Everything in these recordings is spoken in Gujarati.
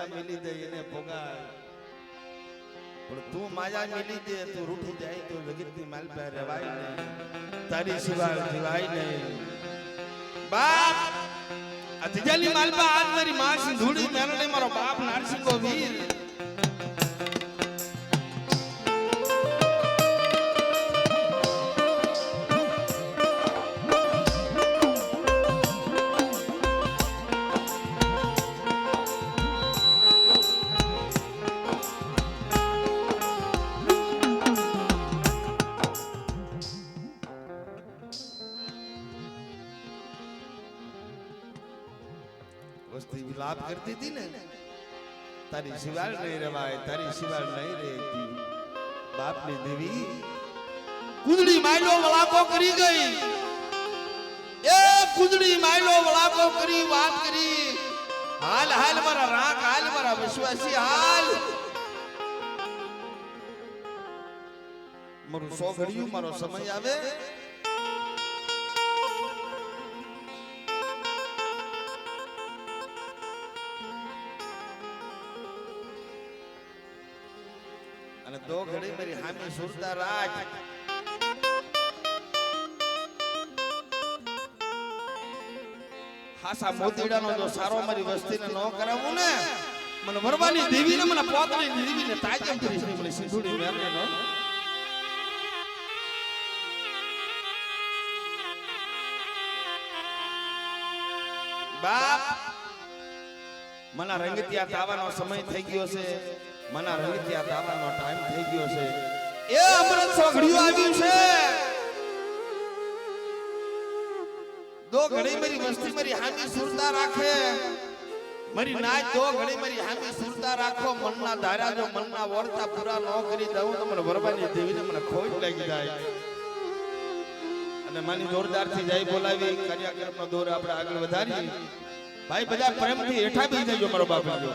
માયા મિલી દે એને ભોગાય પણ તું માયા મિલી દે તું રૂઠી જાય તો જગતની માલ પર રહેવાય નહીં તારી સિવાય જીવાય નહીં બાપ આ ત્રીજાની માલ પર આજ મારી માં સિંધુડી મેલડે મારો બાપ નારસિંગો વીર વસ્તી વિલાપ કરતી હતી ને તારી સિવાય નહીં રહેવાય તારી સિવાય નહીં રહેતી બાપની દેવી કુંદડી માયલો વળાકો કરી ગઈ એ કુંદડી માયલો વળાકો કરી વાત કરી હાલ હાલ મારા રાખ હાલ મારા વિશ્વાસી હાલ મારું સો ઘડિયું મારો સમય આવે અને દો ઘડી મારી હામી સુરતા રાખ હાસા મોતીડાનો જો સારો મારી વસ્તીને ન કરાવું ને મને વરવાની દેવીને મને પોતની દેવીને તાજમ કરીશ મને સિંધુડી મેરને નો બાપ મને રંગતિયા તાવાનો સમય થઈ ગયો છે મના રંગતિયા તાવાનો ટાઈમ થઈ ગયો છે એ અમૃત સોઘડિયું આવ્યું છે દો ઘડી મારી વસ્તી મારી હામી સુરતા રાખે મારી નાચ દો ઘડી મારી હામી સુરતા રાખો મનના ધારા જો મનના વર્તા પૂરા ન કરી દઉં તો મને વરવાની દેવીને મને ખોટ લાગી જાય અને માની જોરદાર થી જય બોલાવી કાર્યક્રમનો દોર આપણે આગળ વધારી ભાઈ બધા પ્રેમથી હેઠા બેસી જજો મારો બાપ જો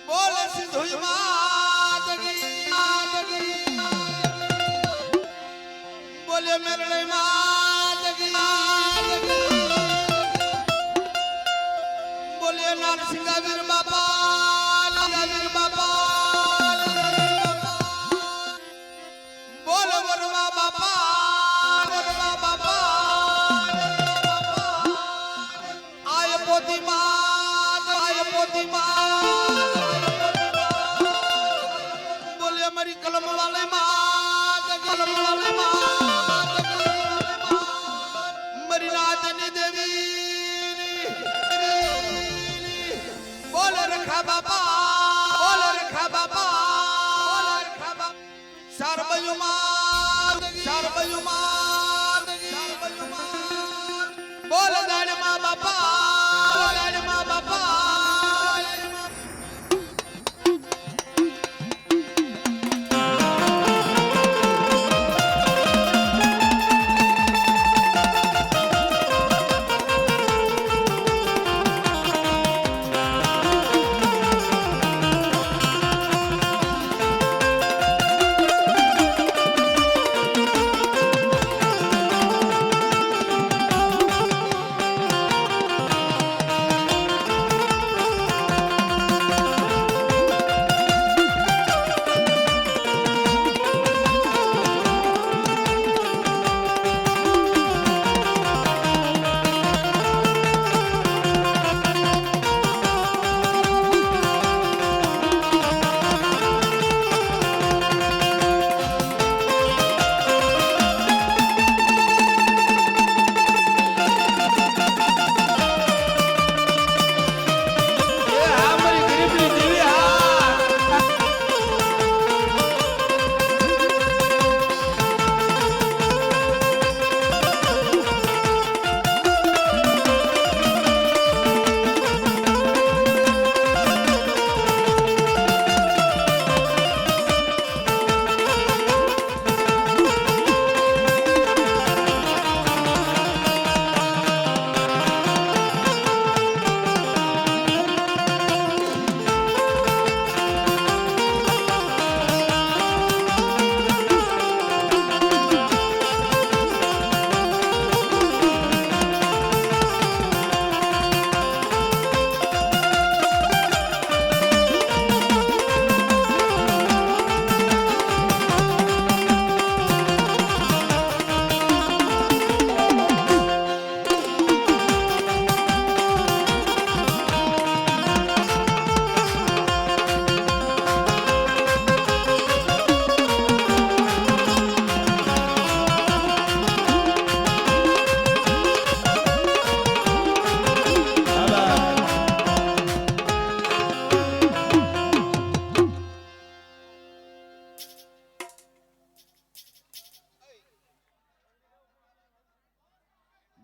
બોલ સિંધુઈ માત કી બોલે મેરડે માત કી બોલે નારસિંગા વીર બાપા વીર બાપા બોલ વરવા બાપા આય પોતી માત બોલે મારી કલમ વાલે માત મારી નાદની દેવી બોલ રખા બાપા સારબયુમાં બોલ દાડમાં બાપા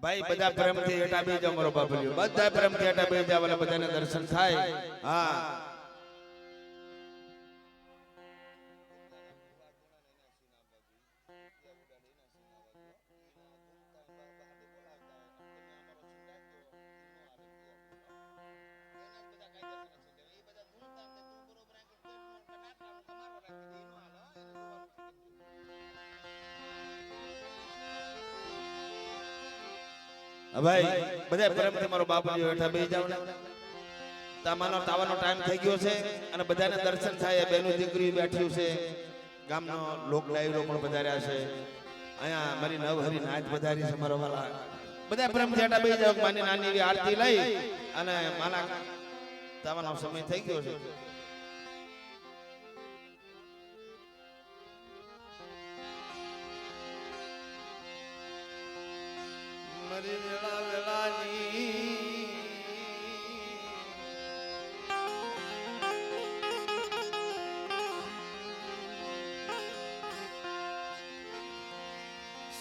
ભાઈ બધા પ્રેમથી હેઠા બેસી જાઓ મારો બાપલિયો, બધા પ્રેમથી હેઠા બેસી જાઓ, એટલે બધાને દર્શન થાય. હા ભાઈ બધા પ્રેમથી મારો બાપલિયો હેઠા બેસી જાવ ને. તમારો તાવાનો ટાઈમ થઈ ગયો છે અને બધાને દર્શન થાય. બેનું દીકરી બેઠ્યું છે, ગામનો લોક ડાયરો પણ પધાર્યા છે, અહીંયા મારી નવહરી નાચ પધારી છે મારો વાલા. બધા પ્રેમથી હેઠા બેસી જાવ. માની નાની એવી આરતી લઈ અને માના તાવાનો સમય થઈ ગયો છે. મારી વેળા વેળાની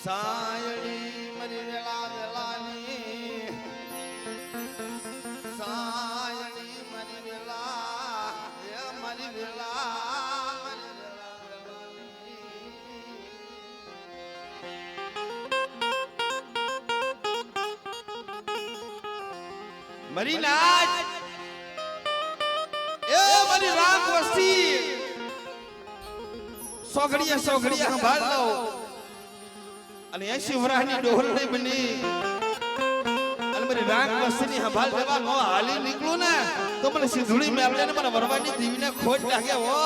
સાયડી, મારી વેળા વેળાની સાયડી, મારી વેળા મારી વેળા મારી નાચ એ મારી રાગ વસ્તી સોગડિયા સોગડિયા સંભાળ લો અને 80 વરાહની ડોહલડી બની અને મારી રાગ વસ્તીની સંભાળ લેવા નો હાલી નીકળું ને તો મને સિંધુડી મેળવે ને મને વરવાની દીવીને ખોટ લાગે હો.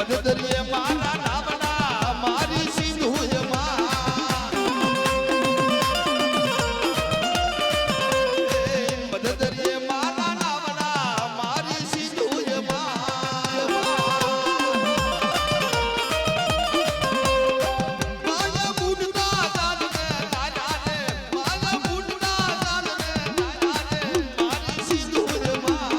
મદદરીએ મારા નામના મારી સિંધુજમાં મદદરીએ મારા નામના મારી સિંધુજમાં માયા બુડના દાદને દાદા રે માયા બુડના દાદને દાદા રે મારી સિંધુજમાં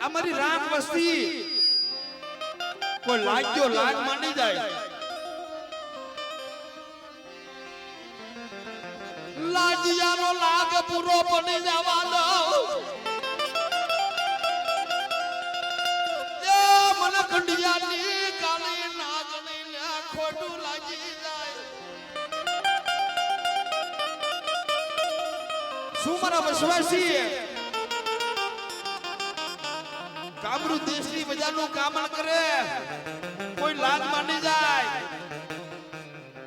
અમારી રાત વસ્તી કોઈ લાગ્યો લાગ માંડી જાય લાજિયાનો લાગ પૂરો બની જવા દો એ મને કંડિયાની કાળી નાગની ને ખોટું લાગી જાય શું મારા વિશ્વાસી કામરૂ દેશની બજારનું કામ ન કરે કોઈ લાજ માંડી જાય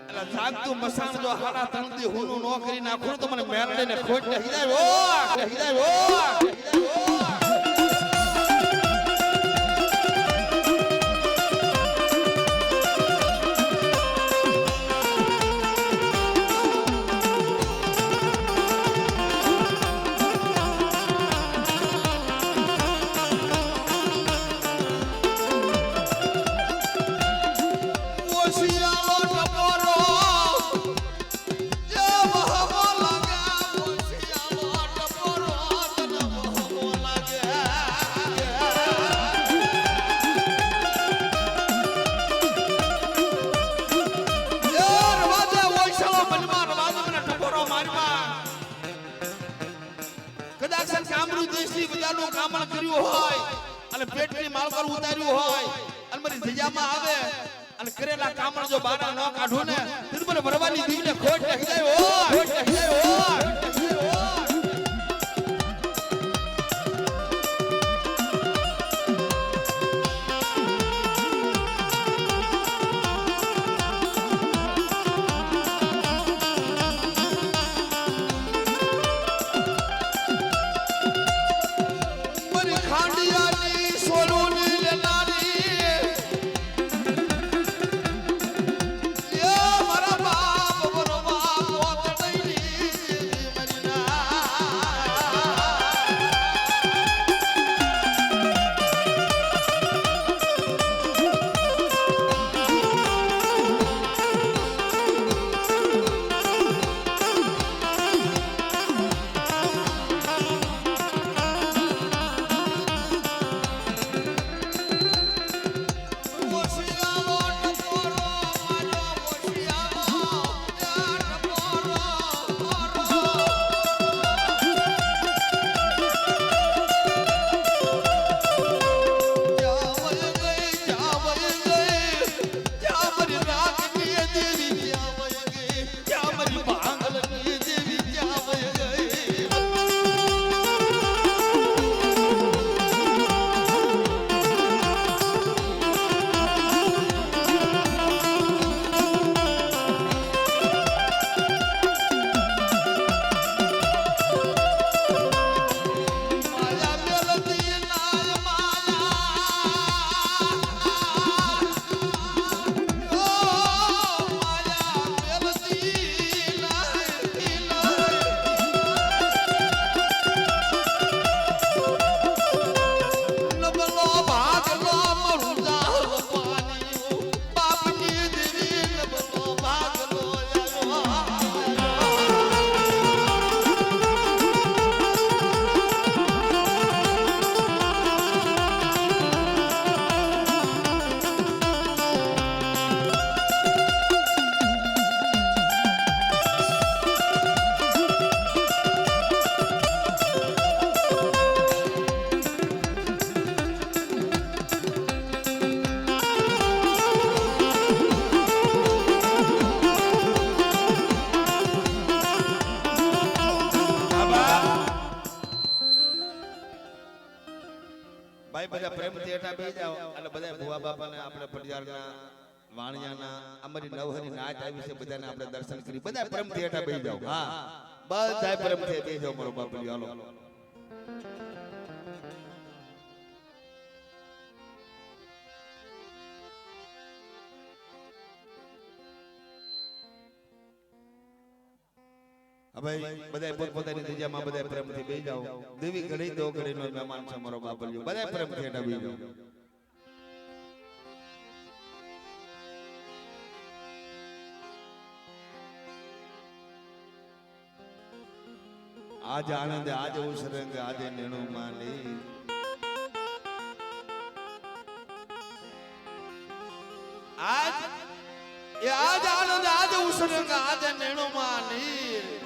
એટલે જાગતું મસાણ જો હાડા તણથી હુનું નો કરી નાખું તો મને મેલડીને ખોટ રહી જાય ઓ રહી જાય ઓ કામરૂ દેશની બજારનું કામણ કર્યું હોય અને પેટની માલકર ઉતાર્યું હોય અને મારી જગ્યામાં આવે અને કરેલા કામણ જો બારા ન કાઢું ને તો મને ભરવાની દીવને ખોટ રહી જાય ઓ ખોટ રહી જાય ઓ મારા બાપ બરોબા પોત દઈ એટલે બધા ભુવા બાપાને આપણે પડિયારના વાણિયાના અમારી નવહરી નાચ આવી છે બધાને આપણે દર્શન કરી બધા પરમથી હેઠા બેસી જાવ હા બધા પરમથી બેસી જાવ મારો બાપુ હાલો ભાઈ બધા પોતપોતાની જગ્યામાં બધા પ્રેમથી બેસી જાવ દેવી ઘડી દો ઘડીનો મહેમાન છે મારો બાપલિયો બધા પ્રેમથી હેઠા બેસી જાવ આજ આનંદ આજ ઉસરંગ આજે નેણો માલી આજ આનંદ આજ ઉસરંગ આજે નેણો માલી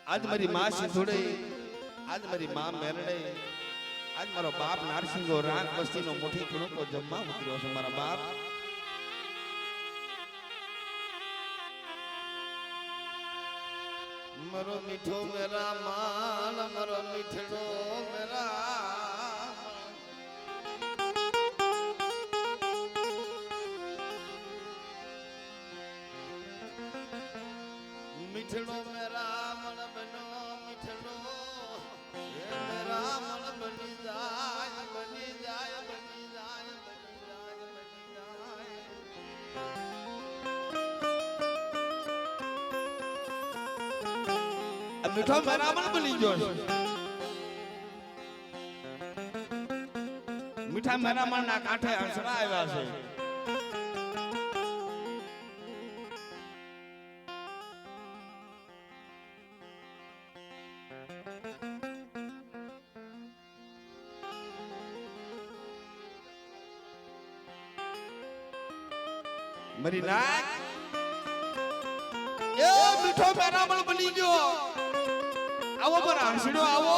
આજ મારી માં સિંધુડે આજ મારી માં મેરડે આજ મારો બાપ નારસિંગો રાગ બસ્તીનો મોટી કણકો જમવા ઉતર્યો છે મારા બાપ મારો મીઠો મેરા માલ મારો મીઠડો મેરા મીઠડો મેરા મન બનો મીઠડો મેરા મન બની જાય બની જાય બની જાય બની જાય બની જાય મીઠો મેરા મન બની ગયો મીઠા મેરા મન ના કાંઠે હંસડા આવ્યા છે મારી નાક એ મીઠો મેરામણ બની ગયો આવો પર હંસડો આવો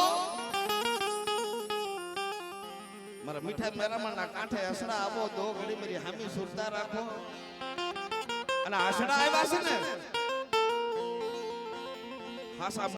મારા મીઠા મેરામણ ના કાંઠે હસડા આવો દો ઘડી મારી હામી સુરતા રાખો અને હસડા આવ્યા છે ને હાસા